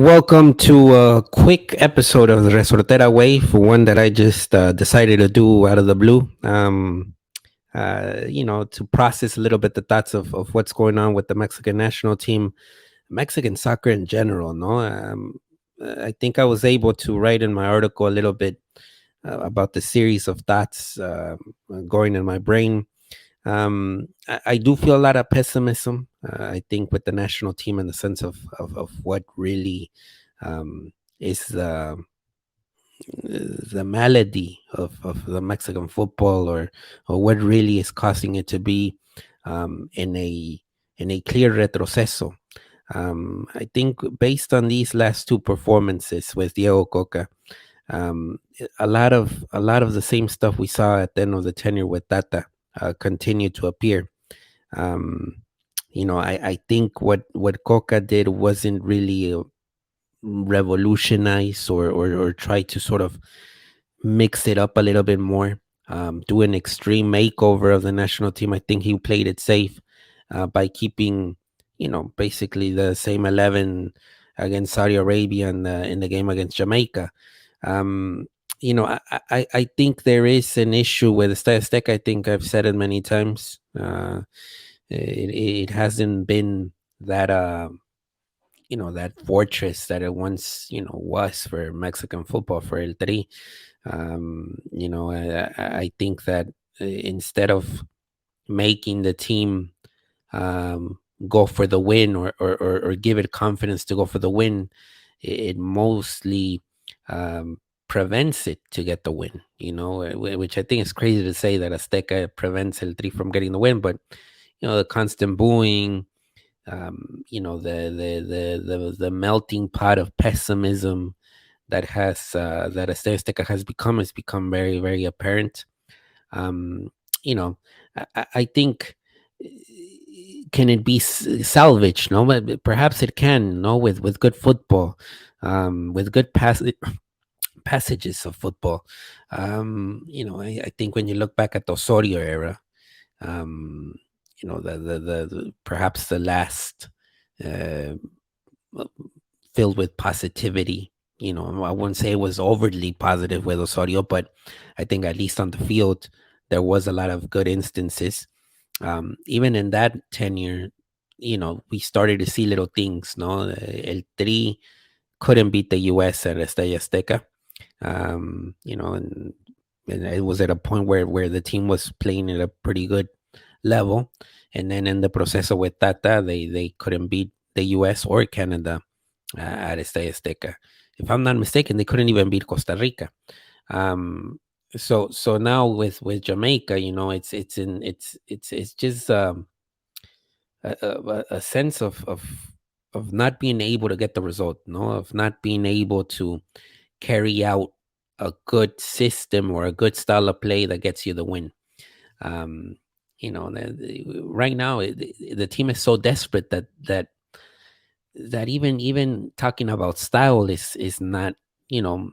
Welcome to a quick episode of the Resortera Wave, one that I just decided to do out of the blue. To process a little bit the thoughts of what's going on with the Mexican national team, Mexican soccer in general. No, I think I was able to write in my article a little bit about the series of thoughts going in my brain. I do feel a lot of pessimism. I think with the national team in the sense of what really is the malady of the Mexican football, or what really is causing it to be in a clear retroceso. I think based on these last two performances with Diego Cocca, a lot of the same stuff we saw at the end of the tenure with Tata continue to appear. Um, I think what Coca did wasn't really revolutionize or try to sort of mix it up a little bit more, do an extreme makeover of the national team. I think he played it safe by keeping, basically the same 11 against Saudi Arabia in the game against Jamaica. Um, I think there is an issue with Estadio Azteca. I think I've said it many times. It hasn't been that that fortress that it once was for Mexican football, for El Tri. I think that instead of making the team go for the win, or give it confidence to go for the win, it mostly um, prevents it to get the win. Which I think is crazy to say that Azteca prevents El Tri from getting the win, but the constant booing, the melting pot of pessimism that Azteca has become very, very apparent. Um, you know, I think, can it be salvaged? No, but perhaps it can. No, with good football, with good passages of football. I think when you look back at the Osorio era, um, the perhaps the last uh, filled with positivity. I wouldn't say it was overly positive with Osorio, but I think at least on the field there was a lot of good instances. Even in that tenure, we started to see little things. No, El Tri couldn't beat the U.S. at Estadio Azteca. And it was at a point where the team was playing at a pretty good level, and then in the proceso with Tata, they couldn't beat the U.S. or Canada at Estadio Azteca. If I'm not mistaken, they couldn't even beat Costa Rica. So now with Jamaica, it's just a sense of not being able to get the result, no, of not being able to carry out a good system or a good style of play that gets you the win. Um, right now the team is so desperate that even talking about style is not, you know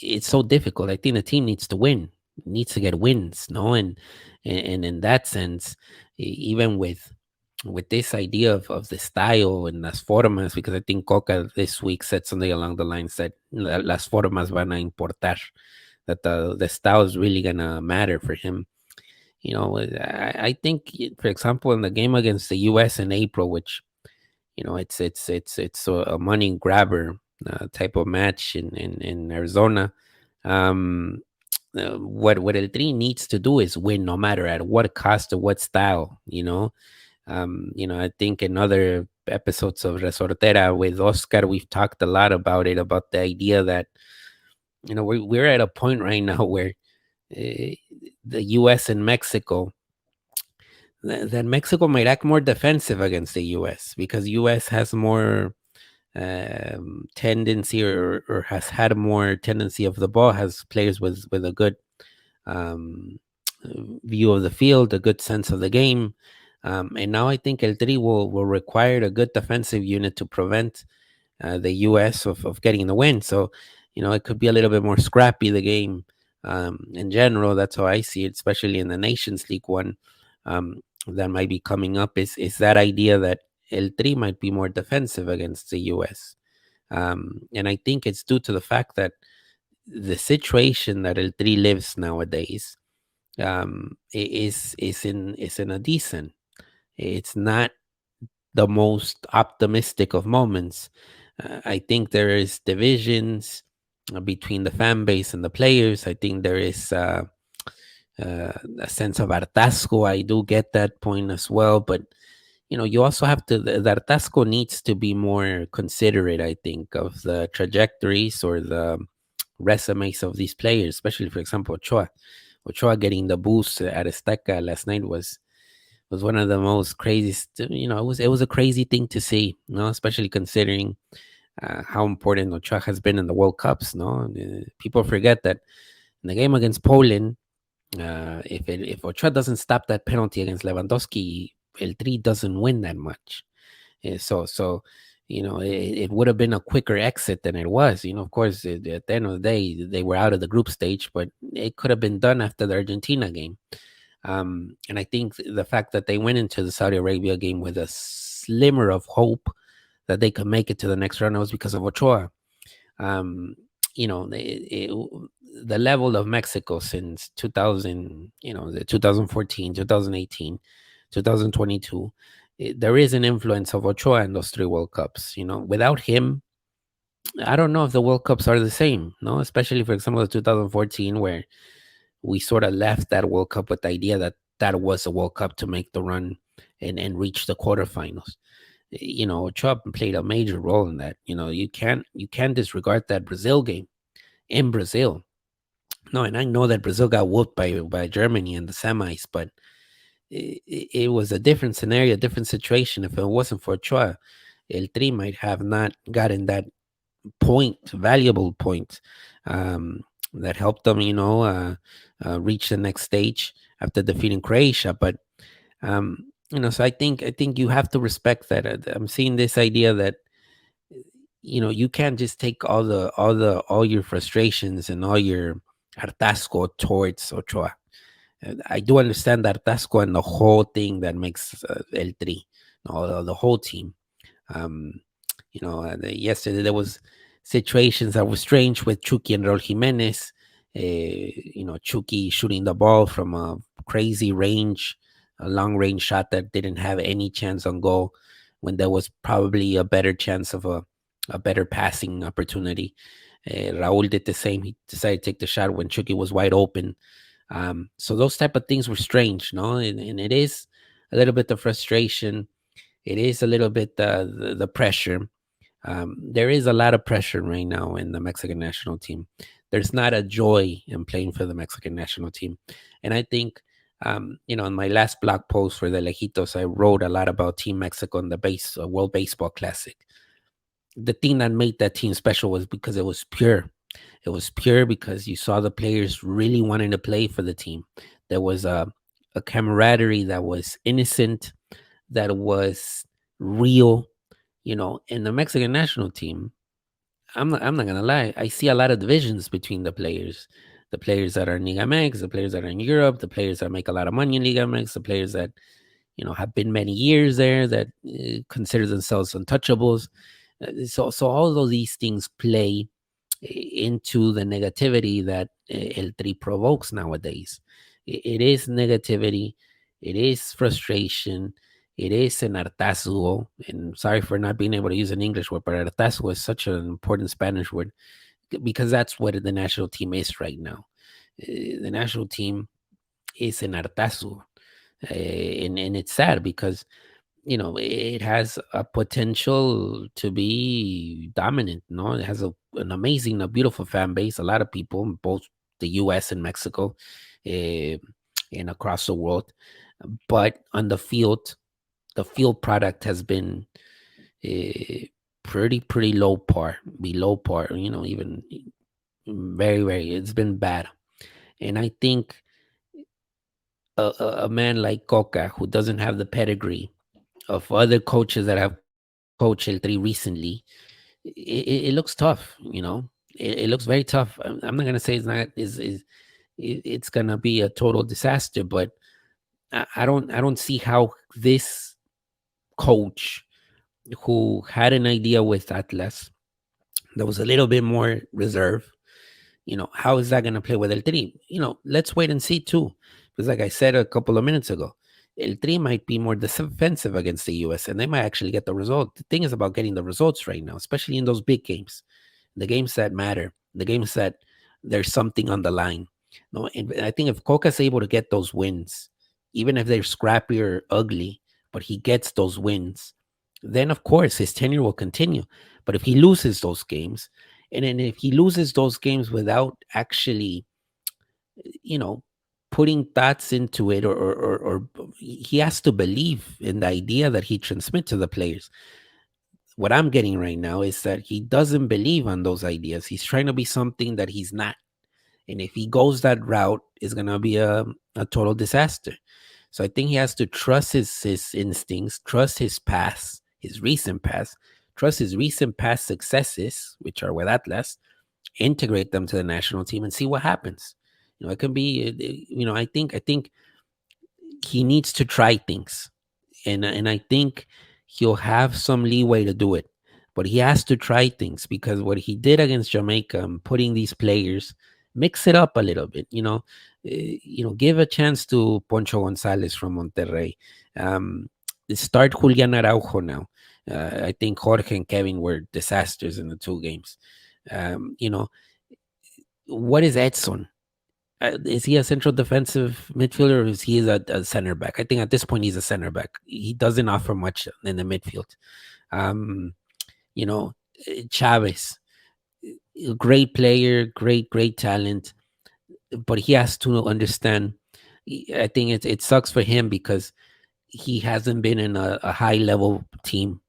it's so difficult. I think the team needs to win, needs to get wins, no, and in that sense, even with this idea of the style and las formas, because I think Coca this week said something along the lines that las formas van a importar, that the style is really gonna matter for him. I think, for example, in the game against the U.S. in April, which it's a money grabber type of match in Arizona. Um, what El Tri needs to do is win, no matter at what cost or what style. I think in other episodes of Resortera with Oscar, we've talked a lot about it, about the idea that we're at a point right now where the U.S. and Mexico, that Mexico might act more defensive against the U.S. because U.S. has more tendency, or has had more tendency of the ball, has players with a good um, view of the field, a good sense of the game. And now I think El Tri will require a good defensive unit to prevent the U.S. of getting the win. So, it could be a little bit more scrappy, the game in general. That's how I see it, especially in the Nations League one that might be coming up, is that idea that El Tri might be more defensive against the U.S. And I think it's due to the fact that the situation that El Tri lives nowadays, is in a decent. It's not the most optimistic of moments. I think there is divisions between the fan base and the players. I think there is a sense of hartazgo. I do get that point as well, but you also have to. The hartazgo needs to be more considerate. I think of the trajectories or the resumes of these players, especially for example Ochoa. Ochoa getting the boost at Esteca last night was one of the most craziest. It was a crazy thing to see. Especially considering how important Ochoa has been in the World Cups. No, people forget that in the game against Poland, if Ochoa doesn't stop that penalty against Lewandowski, El Tri doesn't win that much. So it would have been a quicker exit than it was. Of course, at the end of the day, they were out of the group stage, but it could have been done after the Argentina game. And I think the fact that they went into the Saudi Arabia game with a slimmer of hope that they could make it to the next round was because of Ochoa. Um, the level of Mexico since 2000, the 2014, 2018, 2022, there is an influence of Ochoa in those three World Cups. Without him, I don't know if the World Cups are the same, no? Especially, for example, the 2014, where we sort of left that World Cup with the idea that that was a World Cup to make the run and reach the quarterfinals. Ochoa played a major role in that. You can't disregard that Brazil game in Brazil. No, and I know that Brazil got whooped by Germany in the semis, but it was a different scenario, a different situation. If it wasn't for Ochoa, El Tri might have not gotten that valuable point, um, that helped them, reach the next stage after defeating Croatia. But so I think you have to respect that. I'm seeing this idea that you can't just take all your frustrations and all your hartazgo towards Ochoa. I do understand that hartazgo and the whole thing that makes El Tri, the whole team. Um, Yesterday there was situations that were strange with Chucky and Raul Jimenez. Chucky shooting the ball from a crazy range, a long range shot that didn't have any chance on goal, when there was probably a better chance of a better passing opportunity. Raul did the same. He decided to take the shot when Chucky was wide open. So those type of things were strange, no? And it is a little bit of frustration. It is a little bit the pressure. There is a lot of pressure right now in the Mexican national team. There's not a joy in playing for the Mexican national team. And I think, in my last blog post for the Lejitos, I wrote a lot about Team Mexico in the World Baseball Classic. The thing that made that team special was because it was pure. It was pure because you saw the players really wanting to play for the team. There was a camaraderie that was innocent, that was real. In the Mexican national team, I'm not gonna lie. I see a lot of divisions between the players that are in Liga MX, the players that are in Europe, the players that make a lot of money in Liga MX, the players that have been many years there, that consider themselves untouchables. So all of these things play into the negativity that El Tri provokes nowadays. It is negativity, it is frustration, it is an hartazgo. And sorry for not being able to use an English word, but hartazgo is such an important Spanish word because that's what the national team is right now. The national team is an hartazgo. And it's sad because it has a potential to be dominant. It has an amazing, a beautiful fan base. A lot of people, in both the U.S. and Mexico, uh, and across the world. But on the field product has been pretty low par, below par. Even very very. It's been bad, and I think a man like Coca, who doesn't have the pedigree of other coaches that have coached El Tri recently, it looks tough. It looks very tough. I'm not gonna say it's not it's gonna be a total disaster, but I don't see how this coach, who had an idea with Atlas, that was a little bit more reserved. How is that going to play with El Tri? Let's wait and see too. Because like I said a couple of minutes ago, El Tri might be more defensive against the US and they might actually get the result. The thing is about getting the results right now, especially in those big games, the games that matter, the games that there's something on the line. No, and I think if Coca's able to get those wins, even if they're scrappy or ugly, but he gets those wins, then of course his tenure will continue. But if he loses those games, and then if he loses those games without actually, you know, putting thoughts into it, or he has to believe in the idea that he transmits to the players. What I'm getting right now is that he doesn't believe on those ideas. He's trying to be something that he's not. And if he goes that route, it's going to be a total disaster. So I think he has to trust his instincts, trust his past, his recent past, trust his recent past successes, which are with Atlas, integrate them to the national team and see what happens. It can be, I think he needs to try things, and I think he'll have some leeway to do it. But he has to try things because what he did against Jamaica, putting these players, mix it up a little bit. Give a chance to Poncho Gonzalez from Monterrey. Um, Start Julian Araujo now. I think Jorge and Kevin were disasters in the two games. What is Edson? Is he a central defensive midfielder or is he a center back? I think at this point he's a center back. He doesn't offer much in the midfield. Um, you know, Chavez, a great player, great talent, but he has to understand. I think it sucks for him because he hasn't been in a high level team,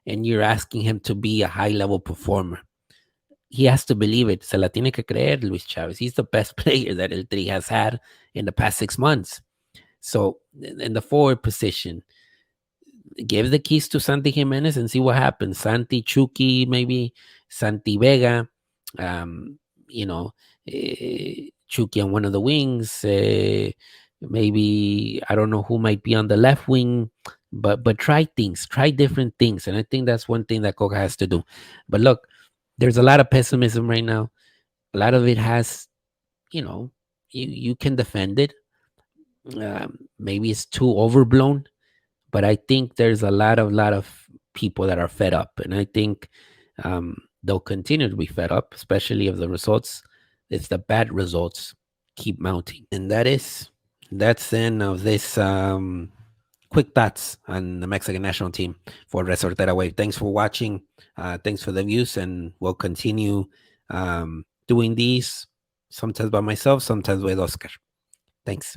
and you're asking him to be a high level performer. He has to believe it. Se la tiene que creer, Luis Chavez. He's the best player that El Tri has had in the past 6 months. So in the forward position, give the keys to Santi Jimenez and see what happens. Santi, Chucky, maybe Santi Vega, um, you know, Chucky on one of the wings. Maybe I don't know who might be on the left wing, but try things, try different things, and I think that's one thing that Coca has to do. But look, there's a lot of pessimism right now. A lot of it has, you can defend it. Maybe it's too overblown, but I think there's a lot of people that are fed up, and I think they'll continue to be fed up, especially if the bad results keep mounting. And that's the end of this quick thoughts on the Mexican national team for Resortera Wave. Thanks for watching. Thanks for the views, and we'll continue doing these sometimes by myself, sometimes with Oscar. Thanks.